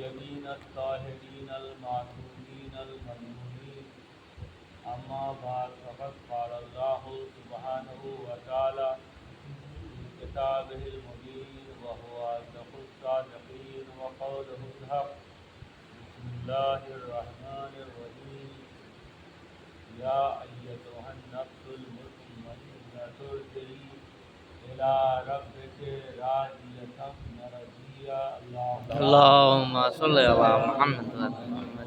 الطيبين الطاهرين المعصومين المظلومين أما بعد فقد قال الله سبحانه وتعالى في كتابه المبين وهو أصدق الصادقين وقوله الحق بسم الله الرحمن الرحيم يا أيتها النفس المطمئنة ارجعي إلى ربك راضية مرضية اللهم صل على محمد وعلى محمد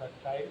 27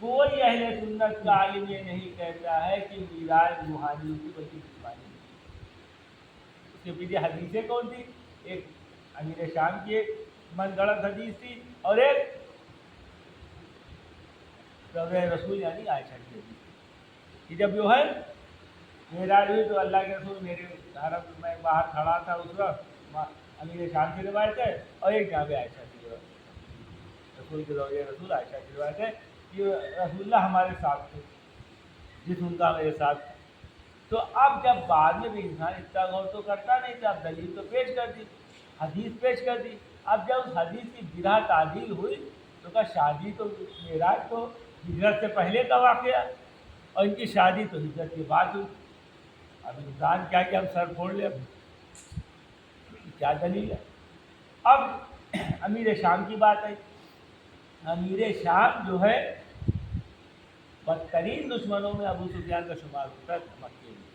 کوئی اہل سنت کا عالم یہ نہیں کہتا ہے کہ معراج روحانی ہوتی بلکہ جسمانی ہوتی۔ اس کے پیچھے حدیثیں کون تھی؟ ایک امیر شام کی ایک من گڑت حدیث تھی اور ایک رسول یعنی عائشہ کی حدیث تھی کہ جب جو ہے معراج ہوئی تو اللہ کے رسول میرے حرم میں باہر کھڑا تھا اس وقت، امیر شام کی روایت ہے، اور ایک جہاں پہ عائشہ کی روایت ہے، رسول کے زوجہ رسول عائشہ کی روایت ہے کہ رسول اللہ ہمارے ساتھ تھے، جسم کا میرے ساتھ تھا۔ تو اب جب بعد میں بھی انسان اتنا غور تو کرتا نہیں تھا، اب دلیل تو پیش کر دی، حدیث پیش کر دی۔ اب جب اس حدیث کی بنا تعدیل ہوئی تو کہا شادی تو معراج تو ہجرت سے پہلے کا واقعہ اور ان کی شادی تو ہجرت کے بعد ہوئی۔ اب انسان کیا کہ ہم سر پھوڑ لیں، کیا دلیل ہے؟ اب امیر شام کی بات ہے۔ امیر شام جو ہے بدترین دشمنوں میں ابو سفیان کا شمار ہوتا ہے مکے میں،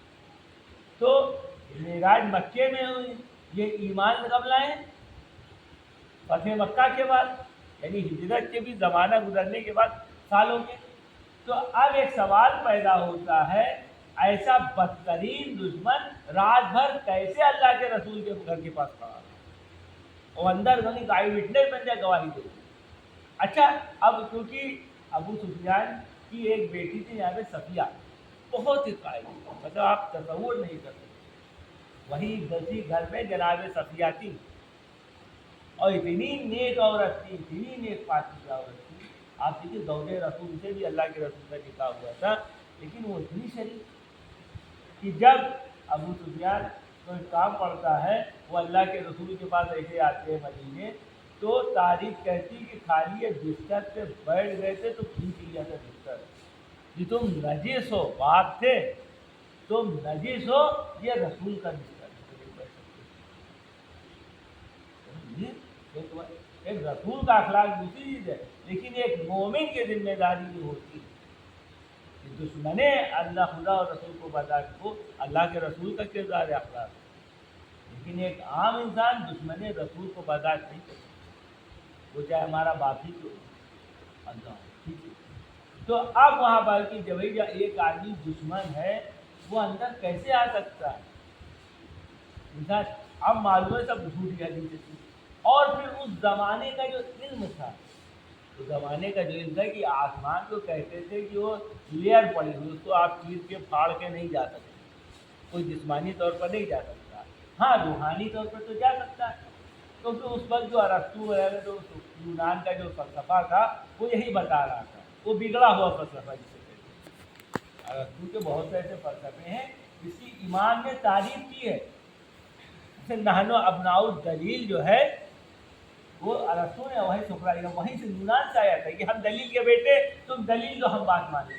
تو معراج مکے میں ہوئی، یہ ایمان کب لائے؟ فتح مکہ کے بعد، یعنی ہجرت کے بھی زمانہ گزرنے کے بعد سالوں کے۔ تو اب ایک سوال پیدا ہوتا ہے، ایسا بدترین دشمن رات بھر کیسے اللہ کے رسول کے گھر کے پاس کھڑا رہا اور اندر غنی آئی وٹنس بن جائے، گواہی دے؟ اچھا، اب کیونکہ ابو سفیان کی ایک بیٹی تھی یہاں پہ صفیہ، بہت ہی قائل، مطلب آپ تصور نہیں کر سکتے، وہی اسی گھر میں جناب صفیہ تھی اور اتنی نیک عورت تھی، اتنی نیک پاکیزہ عورت تھی۔ آپ دیکھیے زوجہ رسول سے بھی اللہ کے رسول کا نکاح ہوا تھا، لیکن وہ اتنی شریف کہ جب ابو سفیان کوئی کام پڑتا ہے وہ اللہ کے رسول کے پاس ایسے آتے ہیں مدینے، تو تاریخ کہتی کہ خالی یہ بستر پہ بیٹھ گئے تھے تو کھینچ لیا تھا بستر کہ تم نجس ہو، باپ تھے تم نجس ہو، یہ رسول کا بستر ہے۔ ایک رسول کا اخلاق دوسری چیز ہے، لیکن ایک مومن کی ذمہ داری یہ ہوتی ہے کہ دشمن اللہ خدا اور رسول کو برداشت کو اللہ کے رسول کا کردار اخلاق ہے، لیکن ایک عام انسان دشمن رسول کو برداشت نہیں کرتا، وہ چاہے ہمارا باپ ہی کیوں اللہ، ٹھیک ہے۔ تو اب وہاں پر کہ جب ایک آدمی دشمن ہے وہ اندر کیسے آ سکتا ہے انسان؟ اب معلوم ہے سب جھوٹی حدیث تھی، اور پھر اس زمانے کا جو علم تھا، اس زمانے کا جو علم تھا کہ آسمان کو کہتے تھے کہ وہ لیئر پڑی ہوئی، اس کو آپ چیر کے پھاڑ کے نہیں جا سکتے، کوئی جسمانی طور پر نہیں جا سکتا، ہاں روحانی طور پر تو جا سکتا ہے، کیونکہ اس وقت جو ارسطو وغیرہ جو یونان کا جو فلسفہ تھا وہ یہی بتا رہا تھا، وہ بگڑا ہوا فلسفہ جسے کہتے ہیں۔ ارسطو کے بہت سے ایسے فلسفے ہیں جس کی ایمان نے تعریف کی ہے، جیسے نحن ابناء الدلیل جو ہے وہ ارسطو نے وہیں سقراط وہیں سے یونان سے آیا تھا کہ ہم دلیل کے بیٹے، تم دلیل دو ہم بات مانیں،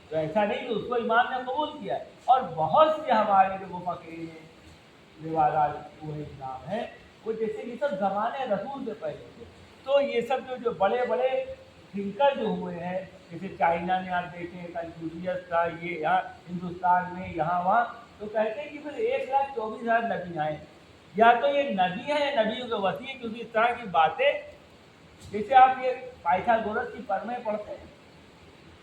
تو ایسا نہیں کہ اس کو امام نے قبول کیا ہے۔ اور بہت سے ہمارے جو مفکرین ہیں روایات وہ نام ہے، وہ جیسے یہ سب زمانے رسول سے پہلے تھے، تو یہ سب جو بڑے بڑے تھنکر جو ہوئے ہیں، جیسے چائنا میں آپ دیکھیں کنفیوشیس تھا، یہ یہاں ہندوستان میں یہاں وہاں، تو کہتے ہیں کہ پھر 1,24,000 نبی آئے، یا تو یہ نبی ہے یا نبیوں کے وسیع، کیونکہ اس طرح کی باتیں جیسے آپ یہ پائتھاگورس کی پرمیں پڑھتے ہیں،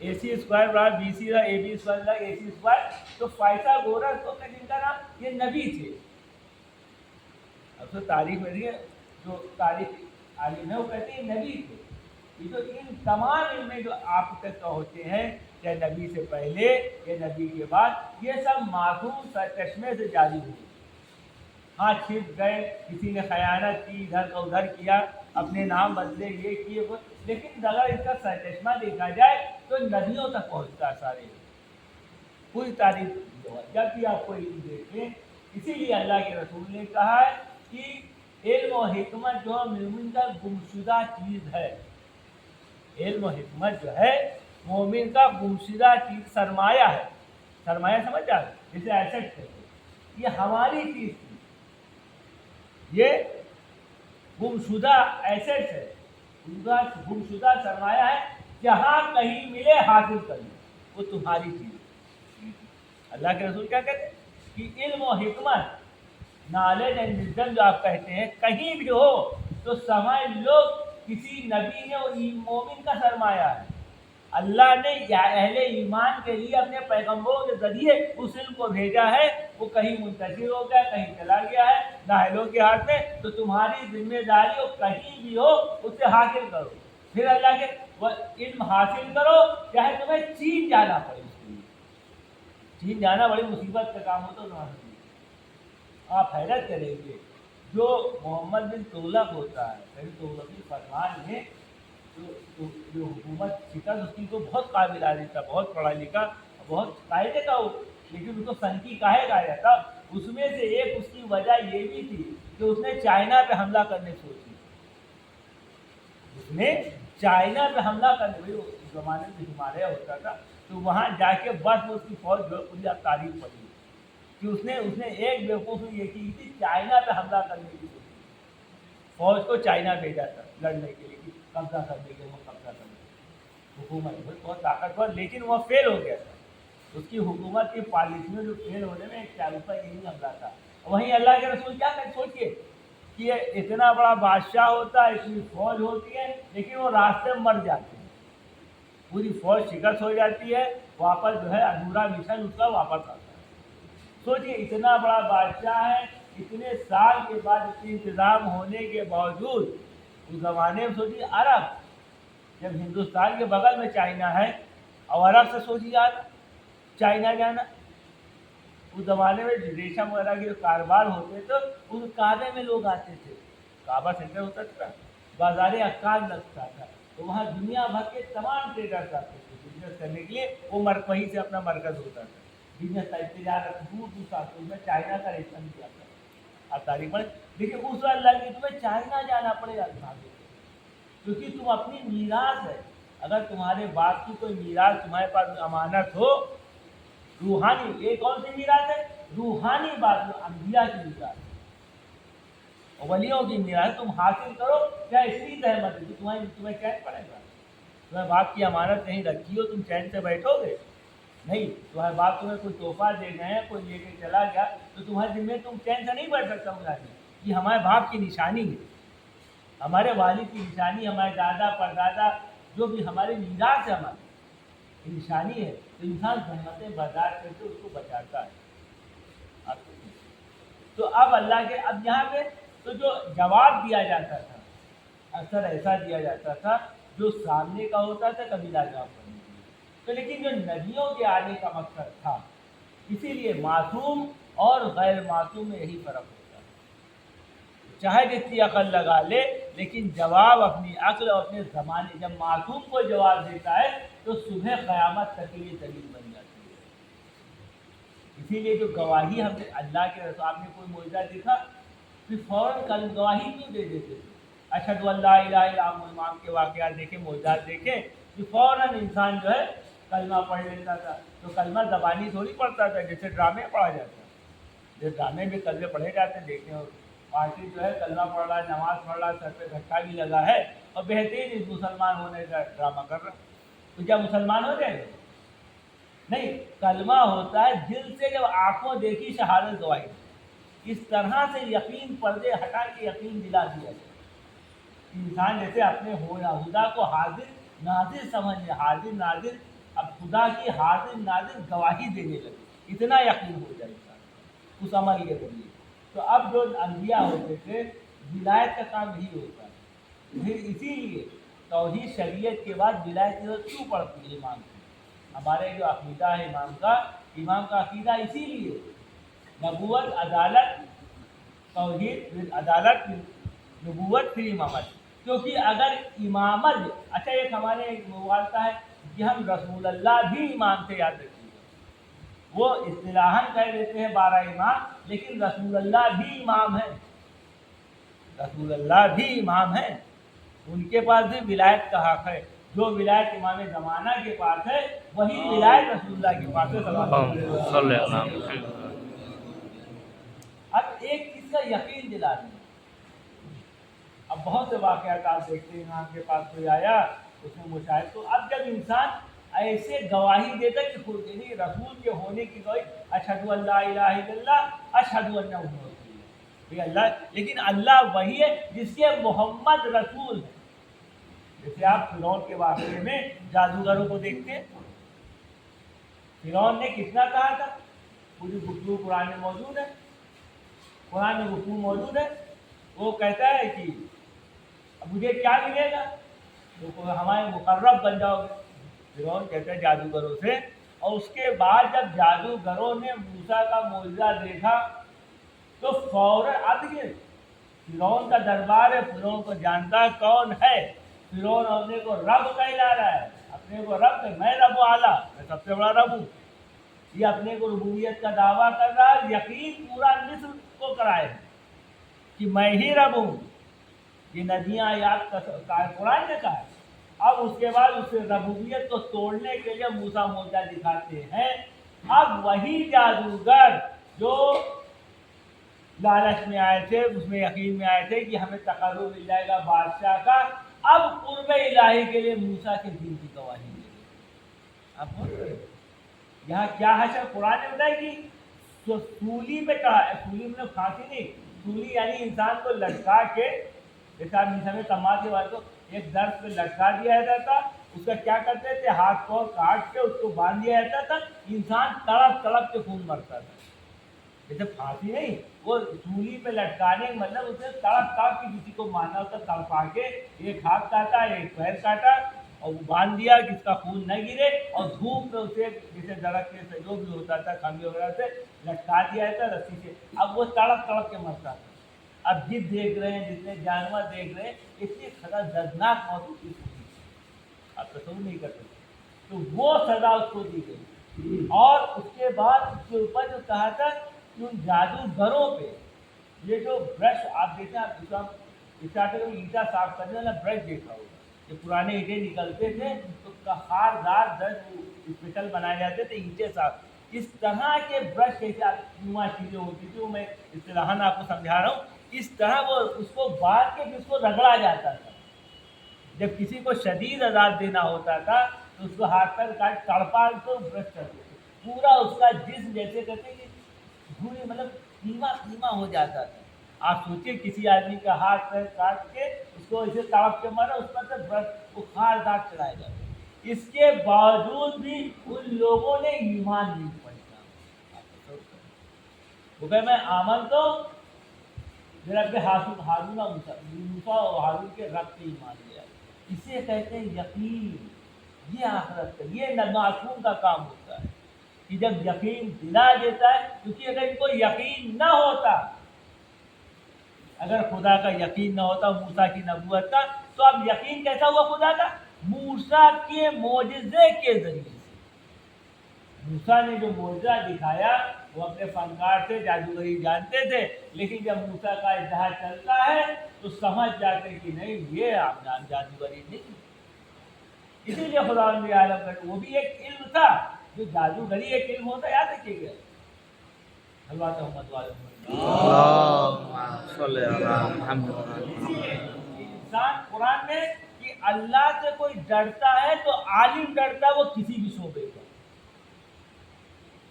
اے سی اسکوائر برابر B C A B square برابر اے سی اسکوائر، تو پائتھاگورس کو جن کا نام یہ نبی تھے۔ اب تو تاریخ میں دیکھیے جو تاریخ عالم ہے وہ کہتے ہیں نبی تھے، یہ جو ان تمام علمیں جو آپ تک ہوتے ہیں یا نبی سے پہلے یا نبی کے بعد، یہ سب معصوم سرچشمے سے جاری ہوئی، ہاں چھپ گئے، کسی نے خیانت کی، ادھر کا ادھر کیا، اپنے نام بدلے، یہ کیے وہ، لیکن اگر اس کا سرچشمہ دیکھا جائے تو نبیوں تک پہنچتا ہے سارے پوری تاریخ جب بھی آپ کو علم دیکھیں۔ اسی لیے اللہ کے رسول نے کہا ہے کہ علم و حکمت جو مومن کا گمشدہ چیز ہے، علم و حکمت جو ہے مومن کا گمشدہ چیز، سرمایہ ہے، سرمایہ سمجھ جائے جسے ایسٹ کہتے ہیں، یہ ہماری چیز تھی، یہ گمشدہ ایسٹ ہے، گمشدہ سرمایہ ہے، جہاں کہیں ملے حاصل کر لیں، وہ تمہاری چیز ہے۔ اللہ کے رسول کیا کہتے ہیں کہ علم و حکمت، نالج اینڈ وزڈم جو آپ کہتے ہیں، کہیں بھی ہو تو سمجھ لو کسی نبی نے وہ مومن کا سرمایہ ہے، اللہ نے اہل ایمان کے لیے اپنے پیغمبروں کے ذریعے اس علم کو بھیجا ہے، وہ کہیں منتشر ہو گیا، کہیں چلا گیا ہے جاہلوں کے ہاتھ میں، تو تمہاری ذمہ داری ہو کہیں بھی ہو اسے حاصل کرو، پھر اللہ کے وہ علم حاصل کرو، چاہے تمہیں چین جانا پڑے، اس کے لیے چین جانا بڑی مصیبت کا کام ہوتا ہے تمہارے لیے۔ آپ حیرت کریں گے، جو محمد بن تغلق ہوتا ہے، پہلے تغلقی فرمان میں جو حکومت شکست اس کی کو بہت قابل آدمی تھا، بہت پڑھا لکھا، بہت قاعدے کا ہو، لیکن اس کو سنکی کاہے کہا جاتا، اس میں سے ایک اس کی وجہ یہ بھی تھی کہ اس نے چائنا پہ حملہ کرنے سوچی، اس نے چائنا پہ حملہ کرنے، اس زمانے میں ہمالیہ ہوتا تھا، تو وہاں جا کے بس اس کی فوج جو پوری تاریخ پڑی کہ اس نے ایک بیوقوف یہ کی تھی، چائنا پہ حملہ کرنے کی سوچی، فوج کو چائنا بھیجا تھا لڑنے کے لیے، قبضہ کرنے کے، وہ قبضہ کرنے، حکومت بہت طاقتور، لیکن وہ فیل ہو گیا تھا، اس کی حکومت کی پالیسیوں جو فیل ہونے میں ایک چاروں کا یہی حملہ تھا۔ وہیں اللہ کے رسول کیا کہ سوچیے کہ یہ اتنا بڑا بادشاہ ہوتا ہے، اتنی فوج ہوتی ہے، لیکن وہ راستے میں مر جاتے ہیں، پوری فوج شکست ہو جاتی ہے، واپس جو ہے ادھورا مشن اس کا واپس آتا ہے۔ سوچیے اتنا بڑا بادشاہ ہے، اتنے سال کے بعد اتنے انتظام ہونے کے باوجود، اس زمانے میں سوچیے عرب، جب ہندوستان کے بغل میں چائنا ہے، اور عرب سے سوچیے آنا چائنا جانا، اس زمانے میں ریشم وغیرہ کے جو کاروبار ہوتے تھے اس کعبے میں لوگ آتے تھے، کعبہ سینٹر ہوتا تھا، بازار عکاظ لگتا تھا، تو وہاں دنیا بھر کے تمام ٹریڈرز آتے تھے بزنس کرنے کے لیے، وہ وہیں سے اپنا مرکز ہوتا تھا، بزنس کا تجارت دور دور آتے، اس میں چائنا کا ریشم بھی آتا تھا، آپ تاریخ پڑھیں، لیکن اس وقت اللہ کی تمہیں چائنا جانا پڑے گا کیونکہ تم اپنی میراث ہے، اگر تمہارے باپ کی کوئی میراث تمہارے پاس امانت ہو، روحانی، یہ کون سی میراث ہے؟ روحانی بات، انبیاء کی میراث، ولیوں کی میراث، تم حاصل کرو، کیا اس کی زحمت ہے کہ تمہیں چین پڑے گا؟ تمہیں باپ کی امانت نہیں رکھی ہو، تم چین سے بیٹھو گے؟ نہیں، تمہارے باپ تمہیں کوئی تحفہ دے گئے ہیں، کوئی لے کے چلا گیا، تو تمہارے ذمہ تم چین سے نہیں بیٹھ سکتا ہوں، یہ ہمارے باپ کی نشانی ہے، ہمارے والد کی نشانی، ہمارے دادا پردادا جو بھی ہماری میراث ہے، ہماری نشانی ہے، تو انسان زحمتیں برداشت کر کے اس کو بچاتا ہے۔ تو اب اللہ کے اب یہاں پہ تو جو جواب دیا جاتا تھا اکثر ایسا دیا جاتا تھا جو سامنے کا ہوتا تھا کبھی لاجواب کرنے کے لیے، تو لیکن جو نبیوں کے آنے کا مقصد تھا، اسی لیے معصوم اور غیر معصوم میں یہی فرق ہوتا ہے، چاہے جتنی عقل لگا لے لیکن جواب اپنی عقل اور اپنے زمانے، جب معصوم کو جواب دیتا ہے تو صبح قیامت تک کے لیے دلیل بن جاتی ہے۔ اسی لیے جو گواہی ہم نے اللہ کے رسول، آپ نے کوئی معجزہ دیکھا پھر فوراً گواہی کیوں دے دیتے تھے؟ اشہد ان لا الہ الا اللہ، امام کے واقعات دیکھیں، معجزات دیکھیں، کہ فوراً انسان جو ہے کلمہ پڑھ لیتا تھا، تو کلمہ زبانی تھوڑی پڑھتا تھا جیسے ڈرامے پڑھا جاتا ہے، جیسے ڈرامے میں کلمے پڑھے جاتے ہیں، دیکھیں پارٹی جو ہے کلمہ پڑھ رہا ہے، نماز پڑھ رہا ہے، سر پہ گھٹا بھی لگا ہے اور بہترین اس مسلمان ہونے کا ڈرامہ کر رہا ہے، تو کیا مسلمان ہو جائے گا؟ نہیں، کلمہ ہوتا ہے دل سے، جب آنکھوں دیکھی شہادت گواہی، اس طرح سے یقین پردے ہٹا کے یقین دلا دیا جائے، انسان جیسے اپنے خدا کو حاضر ناظر سمجھے، حاضر ناظر، اب خدا کی حاضر ناظر گواہی دینے لگے، اتنا یقین ہو جائے انسان اس عمل کے ذریعے۔ تو اب جو انبیاء ہوتے تھے ولایت کا کام یہی ہوتا ہے، پھر اسی لیے توحید شریعت کے بعد ولایت کی ضرورت کیوں پڑتی ہے امام کی؟ ہمارے جو عقیدہ ہے امام کا عقیدہ اسی لیے نبوت، عدالت، توحید، پھر عدالت، پھر نبوت، پھر امامت، کیونکہ اگر امامت، اچھا ایک ہمارے ایک مغالطہ ہے کہ ہم رسول اللہ بھی امام سے یاد رکھیے، وہ اصطلاحاً کہہ دیتے ہیں 12 امام، لیکن رسول اللہ بھی امام ہیں، رسول اللہ بھی امام ہیں، ان کے پاس بھی ولایت کا حق ہے، جو ولایت امام زمانہ کے پاس ہے وہی ولایت رسول اللہ کے پاس ہے صلی اللہ علیہ وسلم۔ اب ایک چیز کا یقین دلا دیں، اب بہت سے واقعات آپ دیکھتے ہیں، امام کے پاس کوئی آیا، اس میں مشاہد، تو اب جب انسان ایسے گواہی دیتا کہ خود یعنی رسول کے ہونے کی گواہی، اشہد ان لا الہ الا اللہ، اشہد ان محمد رسول اللہ، اللہ، لیکن اللہ وہی ہے جس کے محمد رسول ہے، جیسے آپ فرعون کے واقعے میں جادوگروں کو دیکھتے ہیں، فرعون نے کتنا کہا تھا، پوری گفتگو قرآن میں موجود ہے، قرآن میں گفتگو موجود ہے، وہ کہتا ہے کہ اب مجھے کیا ملے گا، تو ہمارے مقرب بن جاؤ گے، فرعون کہتا ہے جادوگروں سے۔ اور اس کے بعد جب جادوگروں نے موسیٰ کا معجزہ دیکھا تو فوراً اب یہ فرعون کا دربار ہے، فرعون کو جانتا ہے کون ہے، فرعون اپنے کو رب کہلا رہا ہے، اپنے کو رب کہ میں رب اعلیٰ، میں سب سے بڑا رب ہوں، یہ اپنے کو ربوبیت کا دعویٰ کر رہا ہے، یقین پورا مصر کو کرائے کہ میں ہی رب ہوں، یہ ندیاں یاد کا قرآن نے کہا ہے۔ اب اس کے بعد اس ربوبیت کو توڑنے کے لیے موسیٰ معجزہ دکھاتے ہیں۔ اب وہی جادوگر جو لالچ میں آئے تھے، اس میں یقین میں آئے تھے کہ ہمیں تقرر مل جائے گا بادشاہ کا، اب قرب الہی کے لیے موسیٰ کے دین کی گواہی دے گئے۔ اب یہاں کیا حشر قرآن نے بتایا کہ جو سولی پہ چڑھا، سولی میں پھانسی نہیں، سولی یعنی انسان کو لٹکا کے، جیسے آپ انسان میں تماچ کے بعد کو ایک درخت پہ لٹکا دیا جاتا تھا، اس کا کیا کرتے تھے، ہاتھ پاؤں کاٹ کے اس کو باندھ دیا جاتا تھا، انسان تڑپ تڑپ کے خون مرتا تھا۔ جیسے پھانسی نہیں، وہ سولی پہ لٹکانے کا مطلب اسے تڑپ تڑپ کے کسی کو مارنا ہوتا، تڑپا کے ایک ہاتھ کاٹا ایک پیر کاٹا اور وہ باندھ دیا کہ اس کا خون نہ گرے، اور دھوپ میں اسے جیسے درخت کے جو بھی ہوتا تھا کھمبے وغیرہ سے لٹکا دیا جاتا رسی سے، اب وہ تڑپ تڑپ کے مرتا تھا۔ اب جس دیکھ رہے ہیں، جتنے جانور دیکھ رہے ہیں، اتنی سزا دردناک موت ہوتی ہے، آپ تصور نہیں کر سکتے، تو وہ سزا اس کو دی گئی۔ اور اس کے بعد اس کے اوپر جو کہا تھا کہ ان جادوگروں پہ یہ جو برش آپ دیکھیں، آپ اینٹا صاف کرنے والا برش دیکھا ہوگا، جو پرانے اینٹیں نکلتے تھے تو خاردار برش اسپیشل بنائے جاتے تھے اینٹیں صاف، اس طرح کے برش جیسے نما چیزیں ہوتی تھی، وہ میں اصطلاحاً آپ کو سمجھا رہا ہوں، اس طرح وہ اس کو باندھ کے پھر اس کو رگڑا جاتا تھا۔ جب کسی کو شدید عذاب دینا ہوتا تھا تو اس کو ہاتھ پر کاٹ تڑپا کو برش کرتے تھے، پورا اس کا جسم جیسے کہتے کہ دھوئے مطلب قیمہ قیمہ ہو جاتا تھا۔ آپ سوچیں کسی آدمی کا ہاتھ پیر کاٹ کے اس کو اسے تڑپ کے مارا، اس پر سے برش بخار داغ چڑھایا جاتا، اس کے باوجود بھی ان لوگوں نے ایمان نہیں پڑھا۔ وہ کہ میں آمن تو رب ہارون موسیٰ اور ہارون کے رب پہ ایمان لیا، اسے کہتے ہیں یقین۔ یہ آخرت کا، یہ معصوم کا کام ہوتا ہے کہ جب یقین دلا دیتا ہے، کیونکہ اگر ان کو یقین نہ ہوتا، اگر خدا کا یقین نہ ہوتا موسیٰ کی نبوت کا، تو اب یقین کیسا ہوا خدا کا؟ موسیٰ کے معجزے کے ذریعے سے۔ موسیٰ نے جو معجزہ دکھایا وہ اپنے فنکار سے جادوگری جانتے تھے، لیکن جب موسیٰ کا اظہار چلتا ہے تو سمجھ جاتے کہ نہیں، یہ آپ جادوگری نہیں۔ اسی لیے خدا عالم کا وہ بھی ایک علم تھا، جو جادوگری ایک علم ہوتا، یاد رکھیے گا۔ اللہ محمد اللهم صل على محمد۔ اسی لیے انسان قرآن میں کہ اللہ سے کوئی ڈرتا ہے تو عالم ڈرتا ہے، وہ کسی بھی شعبے کا،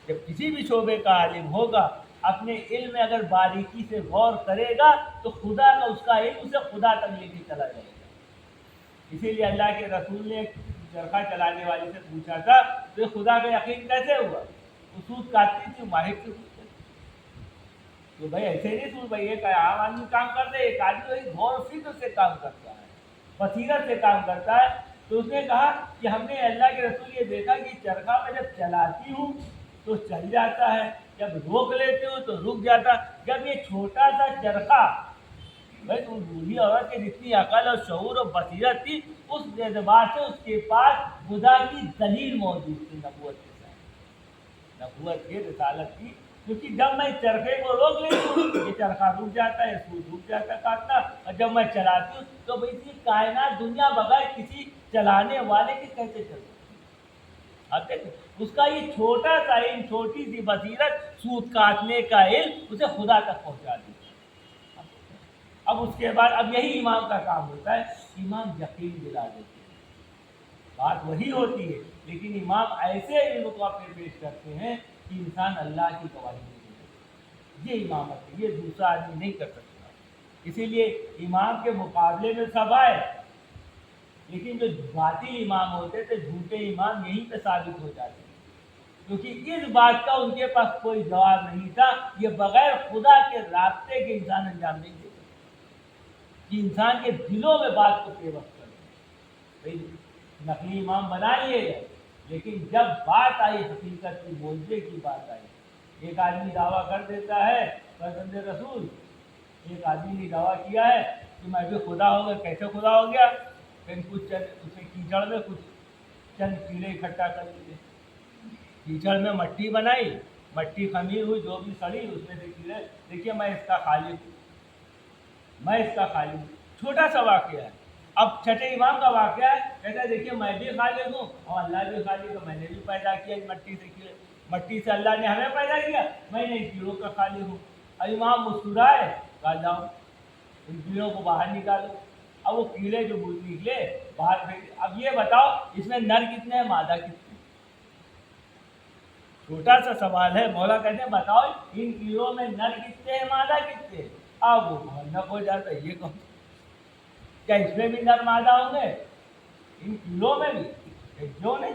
جب کسی بھی شعبے کا عالم ہوگا، اپنے علم میں اگر باریکی سے غور کرے گا تو خدا کا اس کا علم اسے خدا تک لے کے چلا جائے گا۔ اسی لیے اللہ کے رسول نے ایک چرخہ چلانے والے سے پوچھا تھا تو خدا کا یقین کیسے ہوا؟ وہ سود کاٹتی تھی، ماہر سے پوچھا تو بھائی ایسے نہیں سود، بھائی ایک عام آدمی کام کرتا ہے، ایک آدمی وہی غور و فکر سے کام کرتا ہے، بصیرت سے کام کرتا ہے۔ تو اس نے کہا کہ ہم نے اللہ کے رسول یہ دیکھا کہ چرخہ میں جب چلاتی ہوں تو چل جاتا ہے، جب روک لیتے ہو تو رک جاتا، جب یہ چھوٹا سا چرخہ، بھائی تم بوڑھی عورت کے جتنی عقل اور شعور اور بصیرت تھی، اس اعتبار سے اس کے پاس خدا کی دلیل موجود تھی، نبوت کے ساتھ، نبوت کی رسالت کی، کیونکہ جب میں چرخے کو روک لیتی ہوں یہ چرخہ رک جاتا ہے، سود رک جاتا ہے کاٹنا، اور جب میں چلاتی ہوں تو بھائی کائنات دنیا بغیر کسی چلانے والے کے کیسے چلتی؟ آپ دیکھیں اس کا یہ چھوٹا سا علم، چھوٹی سی بصیرت، سود کاٹنے کا علم اسے خدا تک پہنچا دی۔ اب اس کے بعد اب یہی امام کا کام ہوتا ہے، امام یقین دلا دیتے ہیں، بات وہی ہوتی ہے، لیکن امام ایسے علم کو اپنے پیش کرتے ہیں کہ انسان اللہ کی گواہی دے دے، یہ امامت ہے، یہ دوسرا آدمی نہیں کر سکتا۔ اسی لیے امام کے مقابلے میں سب آئے، لیکن جو باطل امام ہوتے تھے، جھوٹے امام، یہیں پہ ثابت ہو جاتے ہیں، کیونکہ اس بات کا ان کے پاس کوئی جواب نہیں تھا، یہ بغیر خدا کے رابطے کے انسان انجام نہیں دے سکتا، کہ انسان کے دلوں میں بات کو پیوست کرے۔ نقلی امام بنا لیے گئے، لیکن جب بات آئی حقیقت کی، معجزے کی بات آئی، ایک آدمی دعویٰ کر دیتا ہے فرزند رسول، ایک آدمی نے دعویٰ کیا ہے کہ میں بھی خدا ہو گیا۔ کیسے خدا ہو گیا؟ پھر کچھ اسے کیچڑ میں کچھ چند کیڑے اکٹھا کر لیے، کیچڑ میں مٹی بنائی، مٹی خمیر ہوئی، جو بھی سڑی اس میں سے کیڑے، دیکھیے میں اس کا خالق ہوں، میں اس کا خالق ہوں۔ چھوٹا سا واقعہ ہے۔ اب چھٹے امام کا واقعہ ہے، کہتا ہے دیکھیے میں بھی خالق ہوں اور اللہ بھی خالق ہے، میں نے بھی پیدا کیا اس مٹی سے کیڑے، مٹی سے اللہ نے ہمیں پیدا کیا، میں نے ان کیڑوں کا خالق ہوں۔ اب امام مسکرائے، کہا جاؤ ان کیڑوں کو باہر نکالو۔ اب وہ کیڑے جو نکلے باہر پھینک۔ اب یہ بتاؤ اس میں نر کتنے ہیں، مادہ کتنے ہیں؟ چھوٹا سا سوال ہے۔ مولا کہتے ہیں بتاؤ ان کیڑوں میں نر کتنے ہیں، مادہ کتنے ہیں؟ اب وہ بھنک ہو جاتا ہے، یہ کہو کیا اس میں بھی نر مادہ ہوں گے، ان کیڑوں میں بھی؟ جو نہیں۔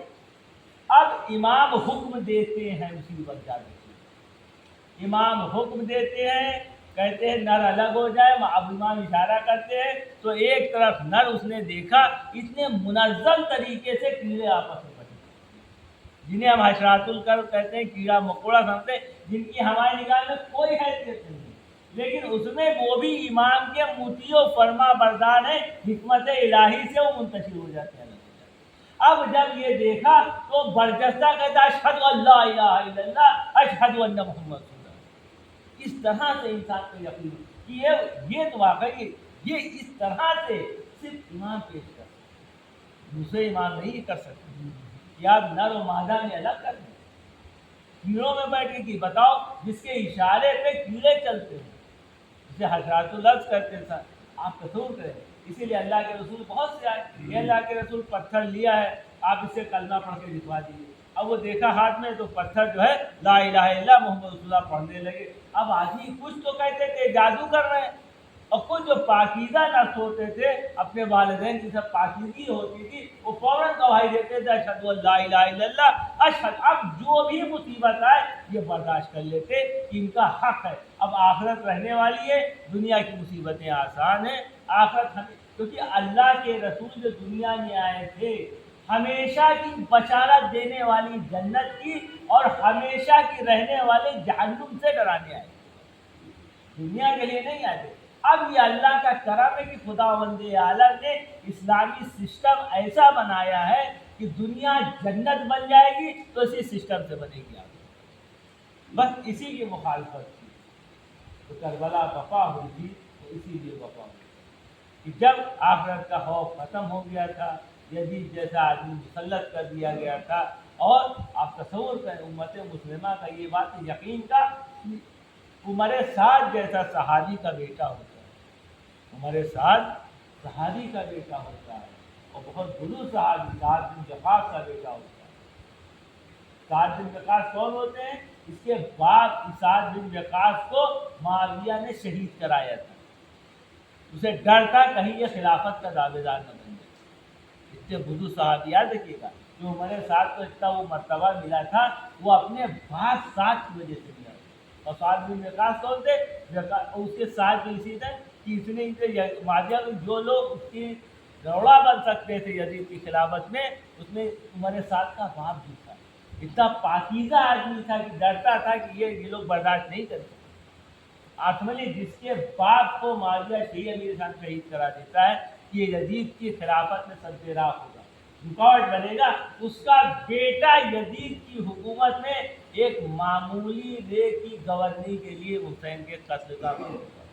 اب امام حکم دیتے ہیں، مصیبت جاتی ہے، امام حکم دیتے ہیں، کہتے ہیں نر الگ ہو جائے۔ اب امام اشارہ کرتے ہیں تو ایک طرف نر اس نے دیکھا، اتنے منظم طریقے سے کیڑے آپس میں بٹے، جنہیں ہم حشرات القلب کہتے ہیں، کیڑا مکوڑا سمجھتے ہیں، جن کی ہماری نگاہ میں کوئی حیثیت نہیں، لیکن اس میں وہ بھی امام کے مطیع و فرما بردار ہیں، حکمت الہی سے وہ منتشر ہو جاتے ہیں۔ اب جب یہ دیکھا تو برجستہ کہتا اشہد ان لا الہ الا اللہ اشہد ان محمد رسول اللہ۔ اس طرح سے انسان کو یقین کہ یہ تو واقعی یہ اس طرح سے صرف امام پیش کر سکتے، دوسرے امام نہیں کر سکتے، کہ آپ نر و مادہ میں الگ کر دیں، کیڑوں میں بیٹھے کی بتاؤ جس کے اشارے پہ کیڑے چلتے ہیں، جسے حشرات الارض کرتے ہیں، آپ تصور کریں۔ اسی لیے اللہ کے رسول بہت سے آئے، یہ اللہ کے رسول پتھر لیا ہے، آپ اس سے کلمہ پڑھ کے دکھوا دیجیے۔ اب وہ دیکھا ہاتھ میں تو پتھر جو ہے لا الہ الا اللہ محمد رسول اللہ پڑھنے لگے۔ اب آدمی کچھ تو کہتے تھے جادو کر رہے ہیں، اور کچھ جو پاکیزہ نفس ہوتے تھے، اپنے والدین کی سب پاکیزگی ہوتی تھی، وہ فوراً گواہی دیتے تھے اشہد ان لا الہ الا اللہ اشہد۔ اب جو بھی مصیبت آئے یہ برداشت کر لیتے کہ ان کا حق ہے۔ اب آخرت رہنے والی ہے، دنیا کی مصیبتیں آسان ہیں، آخرت ہمیں، کیونکہ اللہ کے رسول جو دنیا میں آئے تھے ہمیشہ کی بشارت دینے والی جنت کی اور ہمیشہ کی رہنے والے جہنم سے ڈرانے آئے، دنیا کے لیے نہیں آئے تھے۔ اب یہ اللہ کا کرم ہے کہ خداوند عالم نے اسلامی سسٹم ایسا بنایا ہے کہ دنیا جنت بن جائے گی تو اسی سسٹم سے بنے گی آگے، بس اسی کی مخالفت تھی تو کربلا وفا ہوئی تھی، تو اسی لیے وفا ہوئی کہ جب آخرت کا خوف ختم ہو گیا تھا، یزید جیسا آدمی مسلط کر دیا گیا تھا، اور آپ تصور کریں امت مسلمہ کا یہ بات یقین کا، عمر سعد جیسا صحابی کا بیٹا ہوتا ہے، عمر سعد صحابی کا بیٹا ہوتا ہے، اور بہت بزرگ صحابی سعد بن وقاص کا بیٹا ہوتا ہے۔ سعد بن وقاص کون ہوتے ہیں؟ اس کے باپ سعد بن وقاص کو معاویہ نے شہید کرایا تھا، اسے ڈر تھا کہیں یہ خلافت کا دعوے دار نہ بن جائے۔ اتنے بزرگ صحابی، یاد رکھیے گا، جو عمر سعد کو اتنا وہ مرتبہ ملا تھا وہ اپنے باپ سعد کی وجہ سے ملا تھا۔ اور سعد بن وقاص کون تھے؟ اس کے ساتھ جو اسی تھے کہ اس نے معاویہ کو جو لوگ اس کی روڑا بن سکتے تھے یزید کی خلافت میں، اس میں عمر سعد کا باپ بھی تھا۔ اتنا پاکیزہ آدمی تھا کہ ڈرتا تھا کہ یہ لوگ برداشت نہیں کرتے۔ آٹھویں جس کے باپ کو معاویہ شیعہ امیر خان شہید کرا دیتا ہے کہ یہ یزید کی خلافت میں سد راہ ہوگا، رکاوٹ بنے گا، اس کا بیٹا یزید کی حکومت میں ایک معمولی رے کی گورنی کے لیے حسین کے قتل کا معاملہ کرتا ہے۔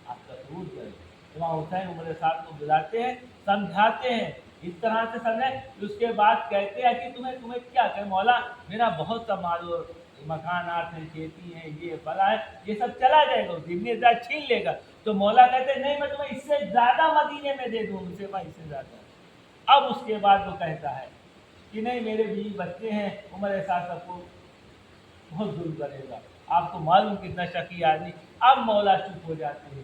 آپ تصور کریں، امام حسین عمر صاحب کو بلاتے ہیں، سمجھاتے ہیں، اس طرح سے سمجھیں، اس کے بعد کہتے ہیں کہ تمہیں کیا کہ مولا میرا بہت سا مال و مکانات ہیں، کھیتی ہیں، یہ فلاں ہے، یہ سب چلا جائے گا، ذمہ دار چھین لے گا۔ تو مولا کہتے ہیں نہیں میں تمہیں اس سے زیادہ مدینے میں دے دوں، ان سے میں اس سے زیادہ۔ اب اس کے بعد وہ کہتا ہے کہ نہیں میرے بیوی بچے ہیں، عمر صاحب سب کو بہت ظلم کرے گا، آپ کو معلوم کتنا شقی آدمی۔ اب مولا چپ ہو جاتے ہیں،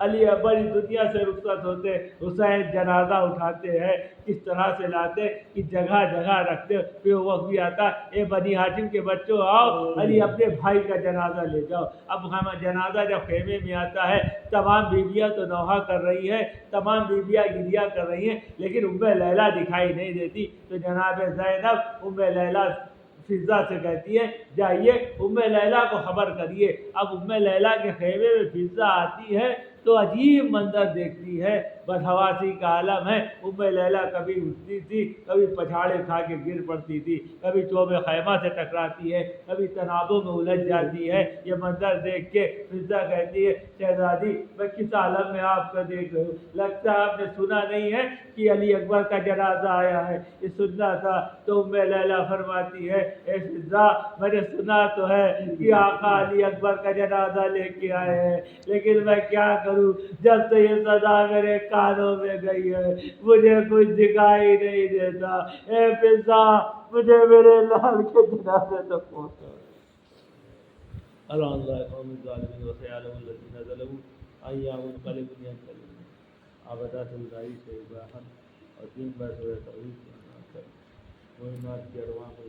علی بڑی دنیا سے رخصت ہوتے، حسین جنازہ اٹھاتے ہیں، کس طرح سے لاتے کہ جگہ جگہ رکھتے، پھر وقت بھی آتا اے بنی ہاشم کے بچوں آؤ علی اپنے بھائی کا جنازہ لے جاؤ۔ اب ہم جنازہ جب خیمے میں آتا ہے تمام بیویاں تو نوحہ کر رہی ہیں، تمام بیویاں گریا کر رہی ہیں، لیکن ام لیلہ دکھائی نہیں دیتی، تو جناب زینب ام لیلہ فضا سے کہتی ہے جائیے ام لیلہ کو خبر کریے۔ اب ام لیلہ کے خیمے میں فضا آتی ہے تو عجیب منظر دیکھتی ہے، بدحواسی کا عالم ہے۔ ام لیلہ کبھی اٹھتی تھی، کبھی پچھاڑے کھا کے گر پڑتی تھی، کبھی چوب خیمہ سے ٹکراتی ہے، کبھی تنابوں میں الجھ جاتی ہے۔ یہ منظر دیکھ کے فضا کہتی ہے شہزادی میں کس عالم میں آپ کو دیکھ رہی ہوں، لگتا ہے آپ نے سنا نہیں ہے کہ علی اکبر کا جنازہ آیا ہے، یہ سننا تھا۔ تو ام لیلہ فرماتی ہے اے فضا میں نے سنا تو ہے کہ آقا علی اکبر کا جنازہ لے کے آئے ہیں، لیکن میں کیا کروں جب سے یہ صدا میرے کانوں میں گئی ہے مجھے کچھ دکھائی نہیں دیتا۔ اے فضا مجھے میرے لال کے جنازے تک پہنچا۔ اللہ قوم الظالمین وسيعلم الذين ظلموا أي منقلب ينقلبون۔ آبادہ سلطائی سے ابراہم اور 3 بار سورہ توحید کے عنوان پر مہمات کی ارواح کو